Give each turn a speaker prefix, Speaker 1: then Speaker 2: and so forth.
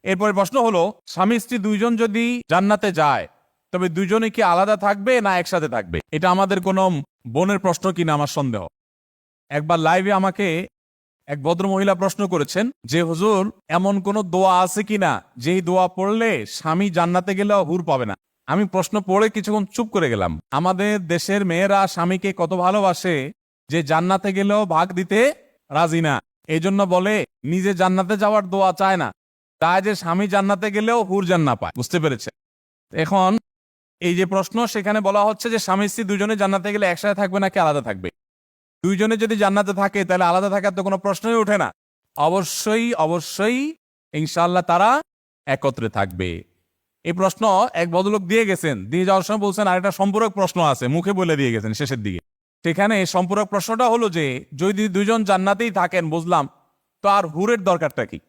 Speaker 1: এরপরে প্রশ্ন হলো, স্বামী স্ত্রী দুইজন যদি জান্নাতে যায় তবে দুইজনে কি আলাদা থাকবে না একসাথে থাকবে? এটা আমাদের কোনো বোনের প্রশ্ন কিনা আমার সন্দেহ। একবার লাইভে আমাকে এক ভদ্র মহিলা প্রশ্ন করেছেন যে হুজুর, এমন কোন দোয়া আছে কিনা যেই দোয়া পড়লে স্বামী জান্নাতে গেলেও হুর পাবে না? আমি প্রশ্ন পড়ে কিছুক্ষণ চুপ করে গেলাম। আমাদের দেশের মেয়েরা স্বামীকে কত ভালোবাসে যে জান্নাতে গেলেও ভাগ দিতে রাজি না। এই জন্য বলে নিজে জান্নাতে যাওয়ার দোয়া চায় না, তাই যে স্বামী জান্নাতে গেলেও হুর জান্নাত পায়। বুঝতে পেরেছে? এখন এই যে প্রশ্ন, সেখানে বলা হচ্ছে যে স্বামী স্ত্রী দুজনে জান্নাতে গেলে একসাথে থাকবে নাকি আলাদা থাকবে? দুইজনে যদি জান্নাতে থাকে তাহলে আলাদা থাকার তো কোনো প্রশ্নই ওঠে না। অবশ্যই অবশ্যই ইনশাআল্লাহ তারা একত্রে থাকবে। এই প্রশ্ন এক ভদ্রলোক দিয়ে গেছেন, দিয়ে যাওয়ার সময় বলছেন আরেকটা সম্পূরক প্রশ্ন আছে, মুখে বলে দিয়ে গেছেন শেষের দিকে। সেখানে সম্পূরক প্রশ্নটা হলো যে যদি দুইজন জান্নাতেই থাকেন বুঝলাম, তো আর হুরের দরকারটা কি?